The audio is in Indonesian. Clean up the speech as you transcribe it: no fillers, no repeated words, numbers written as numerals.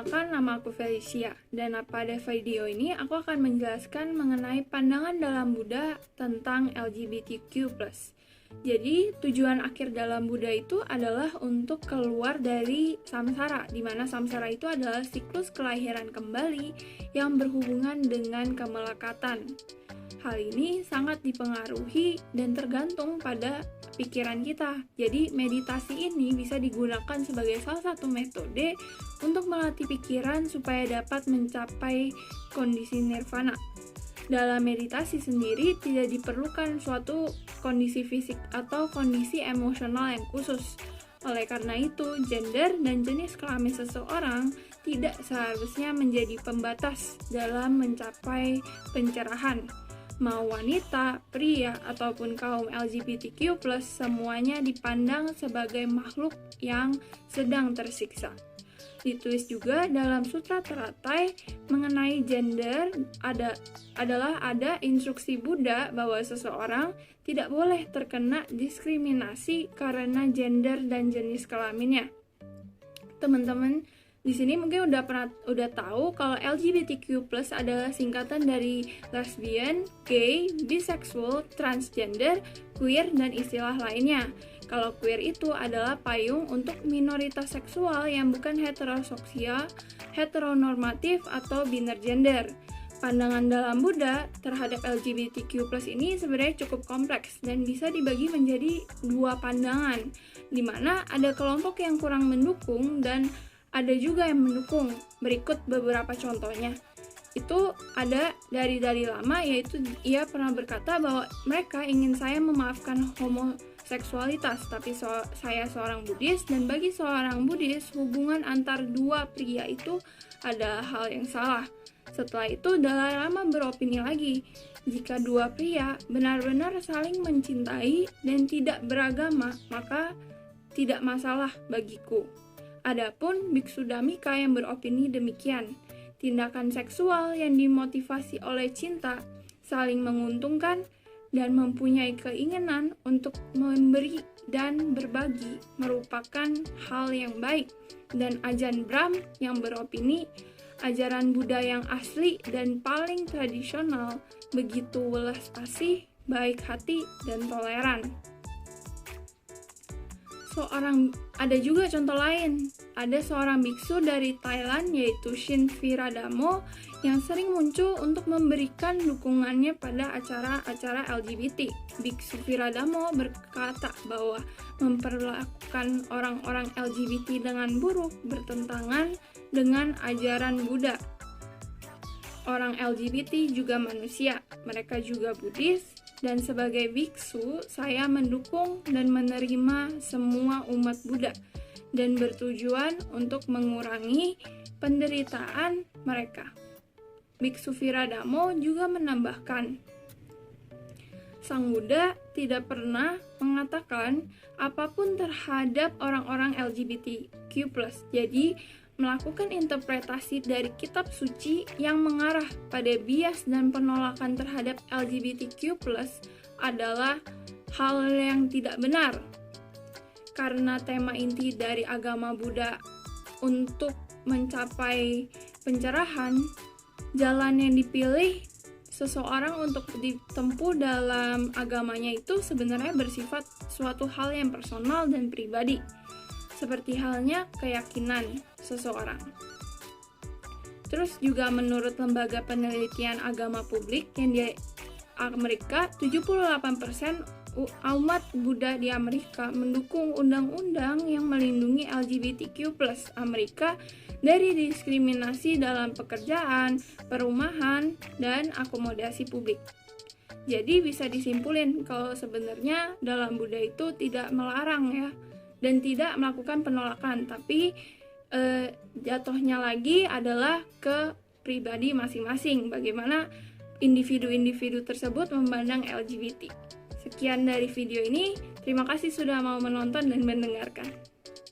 Perkenalkan, nama aku Felicia, dan pada video ini aku akan menjelaskan mengenai pandangan dalam Buddha tentang LGBTQ+. Jadi, tujuan akhir dalam Buddha itu adalah untuk keluar dari samsara, di mana samsara itu adalah siklus kelahiran kembali yang berhubungan dengan kemelekatan. Hal ini sangat dipengaruhi dan tergantung pada pikiran kita. Jadi, meditasi ini bisa digunakan sebagai salah satu metode untuk melatih pikiran supaya dapat mencapai kondisi nirvana. Dalam meditasi sendiri tidak diperlukan suatu kondisi fisik atau kondisi emosional yang khusus. Oleh karena itu, gender dan jenis kelamin seseorang tidak seharusnya menjadi pembatas dalam mencapai pencerahan. Mau wanita, pria, ataupun kaum LGBTQ+, semuanya dipandang sebagai makhluk yang sedang tersiksa. Ditulis juga dalam Sutra Teratai mengenai gender ada instruksi Buddha bahwa seseorang tidak boleh terkena diskriminasi karena gender dan jenis kelaminnya. Teman-teman di sini mungkin udah tahu kalau LGBTQ+ adalah singkatan dari lesbian, gay, bisexual, transgender, queer, dan istilah lainnya. Kalau queer itu adalah payung untuk minoritas seksual yang bukan heteroseksual, heteronormatif, atau biner gender. Pandangan dalam Buddha terhadap LGBTQ+ ini sebenarnya cukup kompleks dan bisa dibagi menjadi dua pandangan, di mana ada kelompok yang kurang mendukung dan ada juga yang mendukung. Berikut beberapa contohnya. Itu ada dari lama, yaitu ia pernah berkata bahwa mereka ingin saya memaafkan homoseksualitas, tapi saya seorang Buddhis, dan bagi seorang Buddhis, hubungan antar dua pria itu adalah hal yang salah. Setelah itu, Dalai Lama beropini lagi, jika dua pria benar-benar saling mencintai dan tidak beragama, maka tidak masalah bagiku. Adapun Biksu Dhammika yang beropini demikian, tindakan seksual yang dimotivasi oleh cinta, saling menguntungkan, dan mempunyai keinginan untuk memberi dan berbagi merupakan hal yang baik. Dan Ajahn Brahm yang beropini, ajaran Buddha yang asli dan paling tradisional begitu welas asih, baik hati, dan toleran. Ada juga contoh lain, ada seorang biksu dari Thailand yaitu Shin Viradamo yang sering muncul untuk memberikan dukungannya pada acara-acara LGBT. Biksu Viradamo berkata bahwa memperlakukan orang-orang LGBT dengan buruk bertentangan dengan ajaran Buddha. Orang LGBT juga manusia, mereka juga Buddhis. Dan sebagai biksu, saya mendukung dan menerima semua umat Buddha dan bertujuan untuk mengurangi penderitaan mereka. Biksu Viradamo juga menambahkan, Sang Buddha tidak pernah mengatakan apapun terhadap orang-orang LGBTQ+. Jadi, melakukan interpretasi dari kitab suci yang mengarah pada bias dan penolakan terhadap LGBTQ+ adalah hal yang tidak benar. Karena tema inti dari agama Buddha untuk mencapai pencerahan, jalan yang dipilih seseorang untuk ditempuh dalam agamanya itu sebenarnya bersifat suatu hal yang personal dan pribadi, seperti halnya keyakinan seseorang. Terus juga menurut lembaga penelitian agama publik yang di Amerika, 78% umat Buddha di Amerika mendukung undang-undang yang melindungi LGBTQ+ Amerika dari diskriminasi dalam pekerjaan, perumahan, dan akomodasi publik. Jadi bisa disimpulin kalau sebenarnya dalam Buddha itu tidak melarang ya, dan tidak melakukan penolakan, tapi jatuhnya lagi adalah ke pribadi masing-masing, bagaimana individu-individu tersebut memandang LGBT. Sekian dari video ini, terima kasih sudah mau menonton dan mendengarkan.